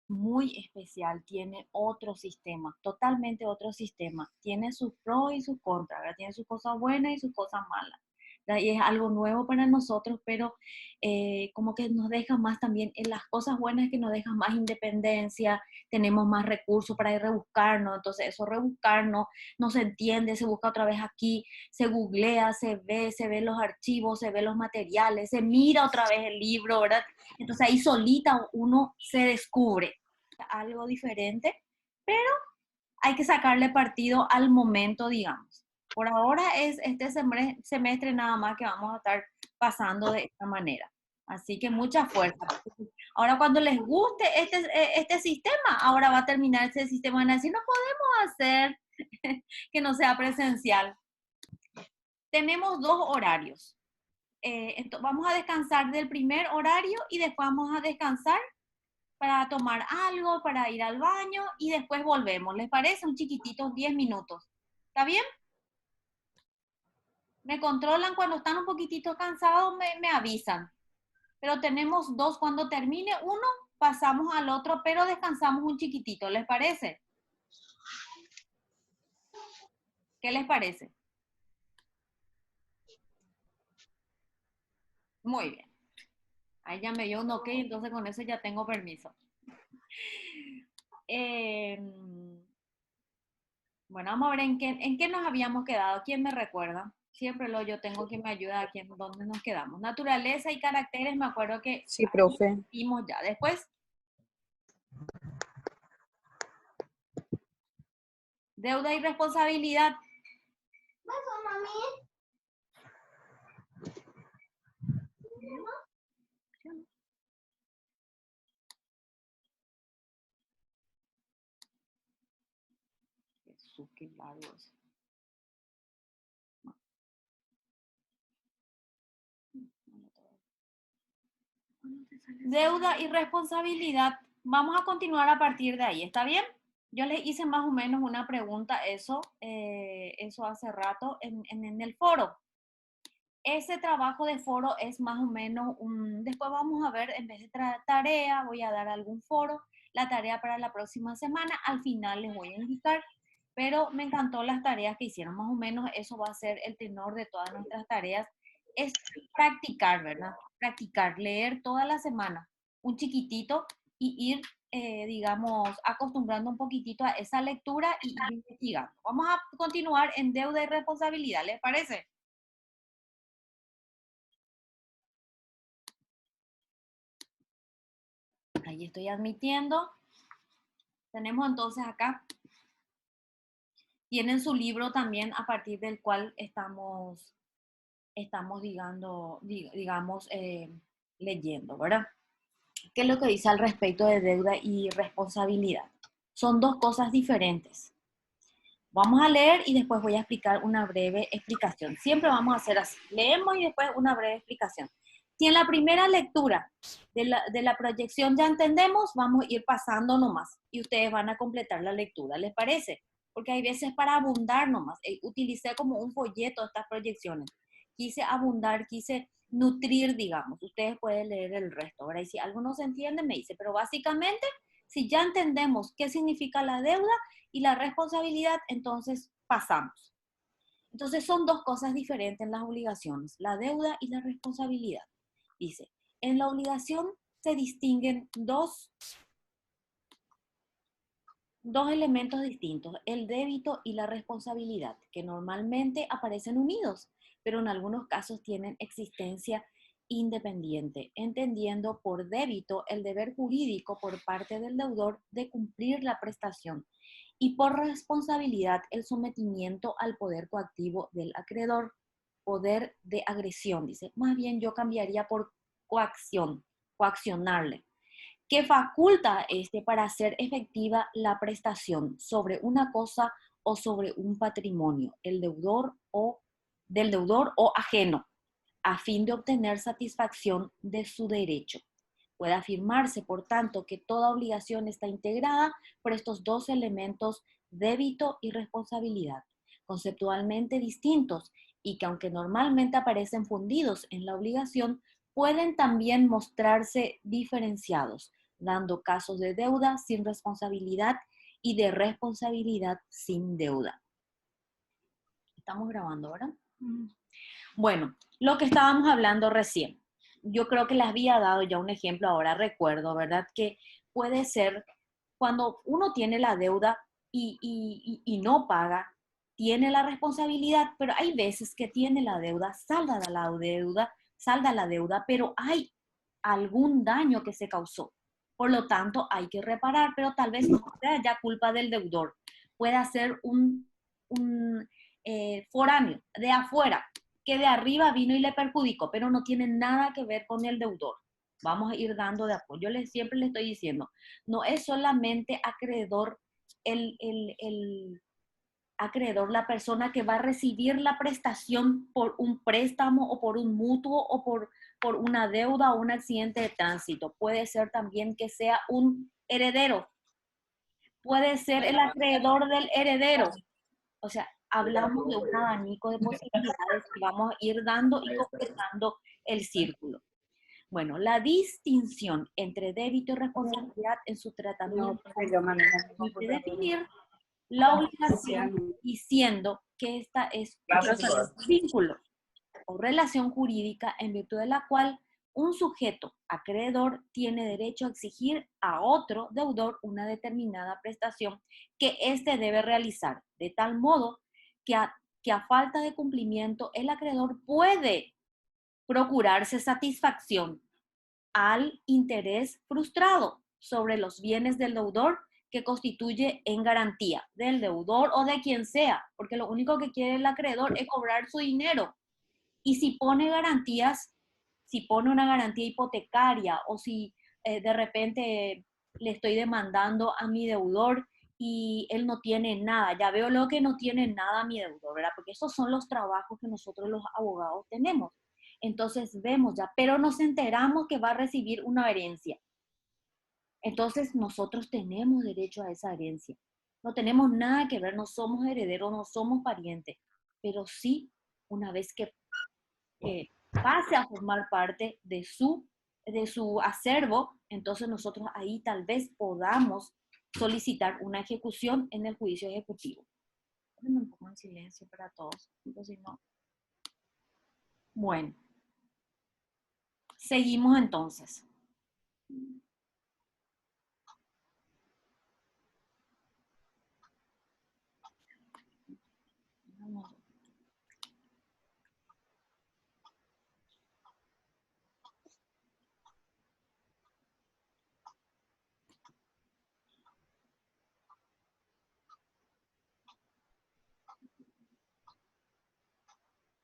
muy especial, tiene otro sistema, totalmente otro sistema. Tiene sus pros y sus contras, ¿verdad? Tiene sus cosas buenas y sus cosas malas. ¿Verdad? Y es algo nuevo para nosotros, pero como que nos deja más también, en las cosas buenas que nos dejan más independencia, tenemos más recursos para ir rebuscarnos, entonces eso rebuscarnos no se entiende, se busca otra vez aquí, se googlea, se ve los archivos, se ve los materiales, se mira otra vez el libro, ¿verdad? Entonces ahí solita uno se descubre algo diferente, pero hay que sacarle partido al momento, digamos. Por ahora es este semestre nada más que vamos a estar pasando de esta manera. Así que mucha fuerza. Ahora cuando les guste este sistema, ahora va a terminar ese sistema, van a decir, no podemos hacer que no sea presencial. Tenemos dos horarios. Vamos a descansar del primer horario y después vamos a descansar para tomar algo, para ir al baño y después volvemos. ¿Les parece? Un chiquitito, 10 minutos. ¿Está bien? Me controlan cuando están un poquitito cansados, me avisan. Pero tenemos dos. Cuando termine uno, pasamos al otro, pero descansamos un chiquitito. ¿Les parece? ¿Qué les parece? Muy bien. Ahí ya me dio un ok, entonces con eso ya tengo permiso. Eh, bueno, vamos a ver en qué nos habíamos quedado. ¿Quién me recuerda? Siempre yo tengo que me ayuda aquí en dónde nos quedamos. Naturaleza y caracteres, me acuerdo que Sí, profe. vimos ya. Después, deuda y responsabilidad. Jesús, qué largo es. Deuda y responsabilidad. Vamos a continuar a partir de ahí, ¿está bien? Yo les hice más o menos una pregunta, eso hace rato en el foro. Ese trabajo de foro es más o menos después vamos a ver, en vez de tarea, voy a dar algún foro, la tarea para la próxima semana, al final les voy a indicar, pero me encantó las tareas que hicieron, más o menos eso va a ser el tenor de todas nuestras tareas, es practicar, ¿verdad? Practicar, leer toda la semana, un chiquitito y ir, digamos, acostumbrando un poquitito a esa lectura y ir investigando. Vamos a continuar en deuda y responsabilidad, ¿les parece? Ahí estoy admitiendo. Tenemos entonces acá, tienen su libro también a partir del cual estamos digamos, leyendo, ¿verdad? ¿Qué es lo que dice al respecto de deuda y responsabilidad? Son dos cosas diferentes. Vamos a leer y después voy a explicar una breve explicación. Siempre vamos a hacer así. Leemos y después una breve explicación. Si en la primera lectura de la proyección ya entendemos, vamos a ir pasando nomás y ustedes van a completar la lectura. ¿Les parece? Porque hay veces para abundar nomás. Utilicé como un folleto estas proyecciones. Quise abundar, quise nutrir, digamos. Ustedes pueden leer el resto. Ahora, y si algo no se entiende, me dice. Pero básicamente, si ya entendemos qué significa la deuda y la responsabilidad, entonces pasamos. Entonces son dos cosas diferentes en las obligaciones, la deuda y la responsabilidad. Dice, en la obligación se distinguen dos elementos distintos, el débito y la responsabilidad, que normalmente aparecen unidos, pero en algunos casos tienen existencia independiente, entendiendo por débito el deber jurídico por parte del deudor de cumplir la prestación y por responsabilidad el sometimiento al poder coactivo del acreedor, poder de agresión, dice. Más bien yo cambiaría por coacción, coaccionarle, que faculta para hacer efectiva la prestación sobre una cosa o sobre un patrimonio, del deudor o ajeno, a fin de obtener satisfacción de su derecho. Puede afirmarse, por tanto, que toda obligación está integrada por estos dos elementos, débito y responsabilidad, conceptualmente distintos y que aunque normalmente aparecen fundidos en la obligación, pueden también mostrarse diferenciados, dando casos de deuda sin responsabilidad y de responsabilidad sin deuda. Estamos grabando, ¿verdad? Bueno, lo que estábamos hablando recién. Yo creo que les había dado ya un ejemplo, ahora recuerdo, ¿verdad? Que puede ser cuando uno tiene la deuda y no paga, tiene la responsabilidad, pero hay veces que tiene la deuda, salda la deuda, pero hay algún daño que se causó. Por lo tanto, hay que reparar, pero tal vez no sea ya culpa del deudor. Puede ser un foráneo de afuera, que de arriba vino y le perjudicó, pero no tiene nada que ver con el deudor. Vamos a ir dando de apoyo. Siempre le estoy diciendo, no es solamente acreedor el acreedor, la persona que va a recibir la prestación por un préstamo o por un mutuo o por una deuda o un accidente de tránsito. Puede ser también que sea un heredero. Puede ser el acreedor del heredero. O sea, hablamos de un abanico de posibilidades que vamos a ir dando y completando el círculo. Bueno, la distinción entre débito y responsabilidad en su tratamiento permite definir la obligación diciendo que esta es un vínculo o relación jurídica en virtud de la cual un sujeto acreedor tiene derecho a exigir a otro deudor una determinada prestación que éste debe realizar, de tal modo que a falta de cumplimiento el acreedor puede procurarse satisfacción al interés frustrado sobre los bienes del deudor que constituye en garantía del deudor o de quien sea, porque lo único que quiere el acreedor es cobrar su dinero. Y si pone garantías, si pone una garantía hipotecaria o si de repente le estoy demandando a mi deudor y él no tiene nada, ya veo lo que no tiene nada mi deudor, ¿verdad? Porque esos son los trabajos que nosotros los abogados tenemos. Entonces vemos ya, pero nos enteramos que va a recibir una herencia. Entonces nosotros tenemos derecho a esa herencia. No tenemos nada que ver, no somos herederos, no somos parientes, pero sí, una vez que pase a formar parte de su acervo, entonces nosotros ahí tal vez podamos solicitar una ejecución en el juicio ejecutivo. Un poco en silencio para todos, si no. Bueno, seguimos entonces.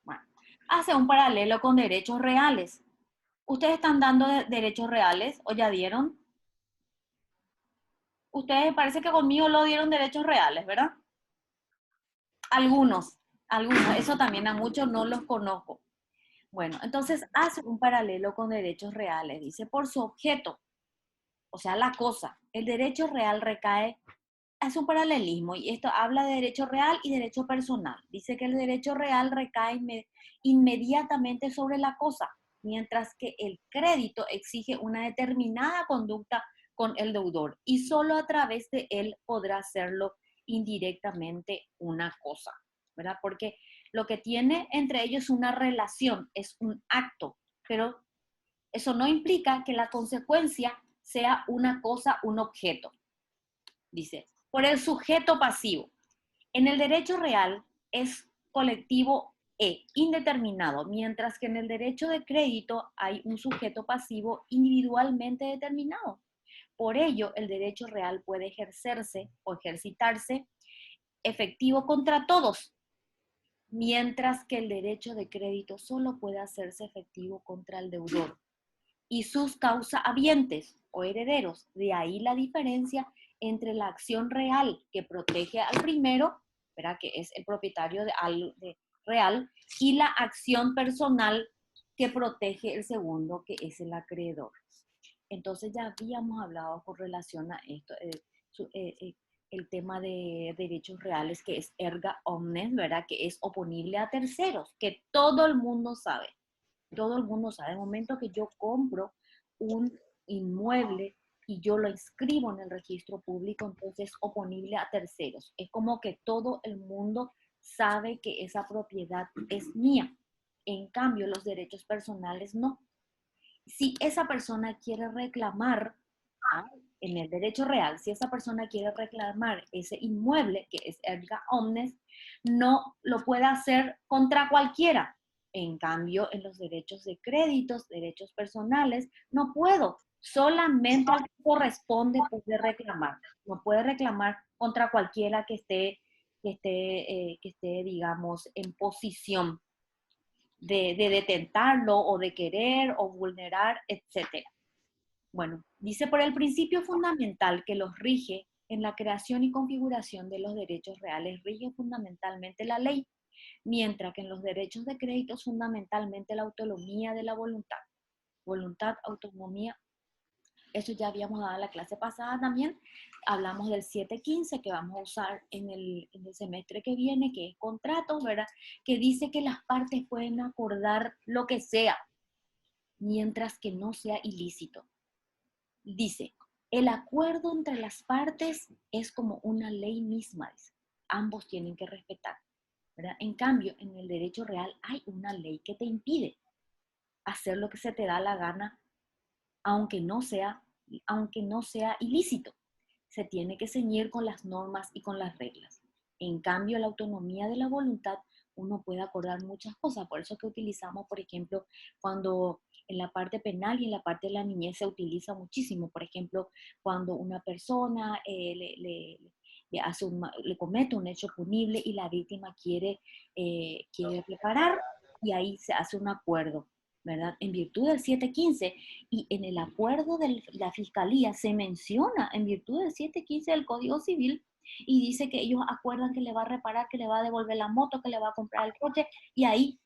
Bueno, hace un paralelo con derechos reales. ¿Ustedes están dando derechos reales o ya dieron? Ustedes parece que conmigo lo dieron derechos reales, ¿verdad? Algunos, eso también a muchos no los conozco. Bueno, entonces hace un paralelo con derechos reales. Dice, por su objeto, o sea, la cosa, el derecho real recae, hace un paralelismo y esto habla de derecho real y derecho personal. Dice que el derecho real recae inmediatamente sobre la cosa, mientras que el crédito exige una determinada conducta con el deudor y solo a través de él podrá hacerlo indirectamente una cosa, ¿verdad? Porque lo que tiene entre ellos es una relación, es un acto, pero eso no implica que la consecuencia sea una cosa, un objeto. Dice, por el sujeto pasivo. En el derecho real es colectivo e indeterminado, mientras que en el derecho de crédito hay un sujeto pasivo individualmente determinado. Por ello, el derecho real puede ejercerse o ejercitarse efectivo contra todos, mientras que el derecho de crédito solo puede hacerse efectivo contra el deudor y sus causahabientes o herederos. De ahí la diferencia entre la acción real que protege al primero, ¿verdad? Que es el propietario de real, y la acción personal que protege el segundo, que es el acreedor. Entonces ya habíamos hablado con relación a esto, el tema de derechos reales, que es erga omnes, ¿verdad? Que es oponible a terceros, que todo el mundo sabe. Todo el mundo sabe. El momento que yo compro un inmueble y yo lo inscribo en el registro público, entonces es oponible a terceros. Es como que todo el mundo sabe que esa propiedad es mía. En cambio, los derechos personales no. Si esa persona quiere reclamar, ¿ah? En el derecho real, si esa persona quiere reclamar ese inmueble, que es erga omnes, no lo puede hacer contra cualquiera. En cambio, en los derechos de créditos, derechos personales, no puedo. Solamente al que corresponde puede reclamar. No puede reclamar contra cualquiera que esté, digamos, en posición de detentarlo o de querer o vulnerar, etcétera. Bueno, dice por el principio fundamental que los rige en la creación y configuración de los derechos reales, rige fundamentalmente la ley, mientras que en los derechos de crédito fundamentalmente la autonomía de la voluntad. Voluntad, autonomía, eso ya habíamos dado en la clase pasada también. Hablamos del 715 que vamos a usar en el semestre que viene, que es contratos, ¿verdad? Que dice que las partes pueden acordar lo que sea, mientras que no sea ilícito. Dice, el acuerdo entre las partes es como una ley misma, dice. Ambos tienen que respetar, ¿verdad? En cambio, en el derecho real hay una ley que te impide hacer lo que se te da la gana, aunque no sea, aunque no sea ilícito. Se tiene que ceñir con las normas y con las reglas. En cambio, la autonomía de la voluntad, uno puede acordar muchas cosas. Por eso que utilizamos, por ejemplo, cuando en la parte penal y en la parte de la niñez se utiliza muchísimo. Por ejemplo, cuando una persona le comete un hecho punible y la víctima quiere reparar, y ahí se hace un acuerdo, ¿verdad? En virtud del 715, y en el acuerdo de la Fiscalía se menciona en virtud del 715 del Código Civil, y dice que ellos acuerdan que le va a reparar, que le va a devolver la moto, que le va a comprar el coche, y ahí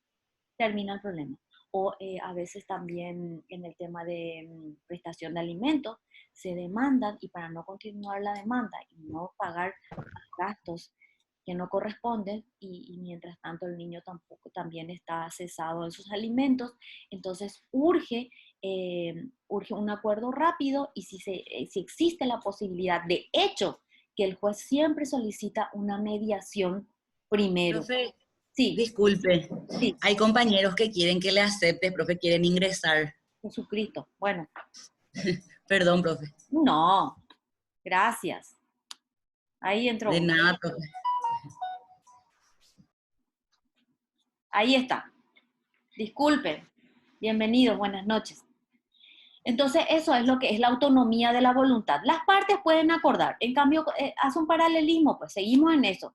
termina el problema. O a veces también en el tema de prestación de alimentos, se demandan y para no continuar la demanda y no pagar gastos que no corresponden, y mientras tanto el niño tampoco también está cesado de sus alimentos, entonces urge un acuerdo rápido, y si existe la posibilidad, de hecho, que el juez siempre solicita una mediación primero. Profe, Sí, disculpe, sí, hay compañeros que quieren que le acepte, profe, quieren ingresar. Jesucristo. Bueno, Perdón, profe. no, gracias. Ahí entró De uno. nada, profe. Ahí está. Disculpen. Bienvenidos, buenas noches. Entonces, eso es lo que es la autonomía de la voluntad. Las partes pueden acordar. En cambio, hace un paralelismo, pues seguimos en eso.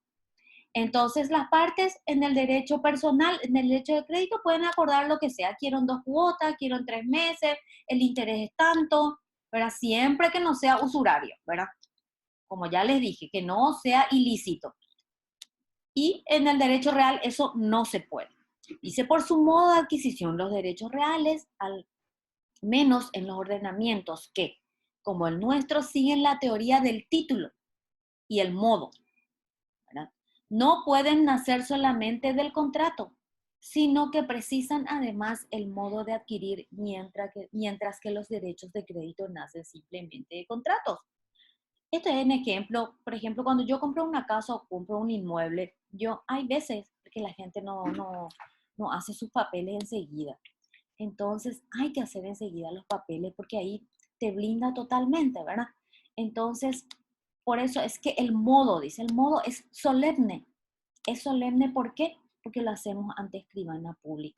Entonces, las partes en el derecho personal, en el derecho de crédito, pueden acordar lo que sea. Quiero en 2 cuotas, quiero en 3 meses, el interés es tanto, ¿verdad? Siempre que no sea usurario, ¿verdad? Como ya les dije, que no sea ilícito. Y en el derecho real eso no se puede. Dice, por su modo de adquisición, los derechos reales, al menos en los ordenamientos que, como el nuestro, siguen la teoría del título y el modo, ¿verdad? No pueden nacer solamente del contrato, sino que precisan además el modo de adquirir, mientras que los derechos de crédito nacen simplemente de contratos. Este es un ejemplo, por ejemplo, cuando yo compro una casa o compro un inmueble, hay veces que la gente no hace sus papeles enseguida. Entonces hay que hacer enseguida los papeles porque ahí te blinda totalmente, ¿verdad? Entonces, por eso es que dice, el modo es solemne. Es solemne, ¿por qué? Porque lo hacemos ante escribana pública.